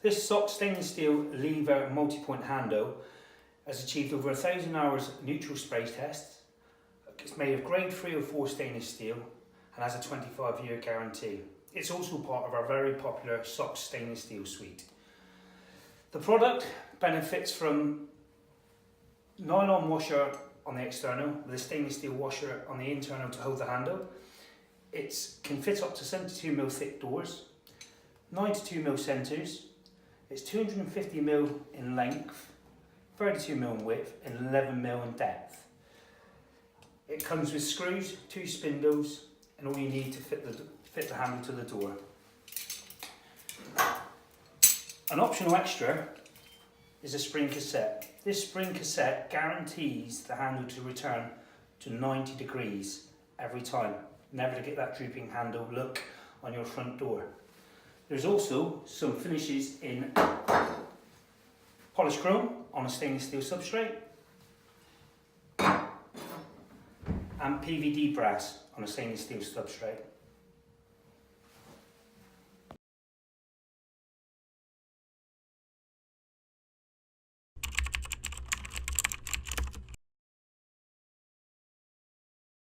This SOX stainless steel lever multi-point handle has achieved over 1,000 hours neutral spray tests. It's made of grade 3 or 4 stainless steel and has a 25-year guarantee. It's also part of our very popular SOX stainless steel suite. The product benefits from nylon washer on the external with a stainless steel washer on the internal to hold the handle. It can fit up to 72mm thick doors, 92mm centres. It's 250mm in length, 32mm in width and 11mm in depth. It comes with screws, 2 spindles and all you need to fit the handle to the door. An optional extra is a spring cassette. This spring cassette guarantees the handle to return to 90 degrees every time, never to get that drooping handle look on your front door. There's also some finishes in polished chrome on a stainless steel substrate and PVD brass on a stainless steel substrate.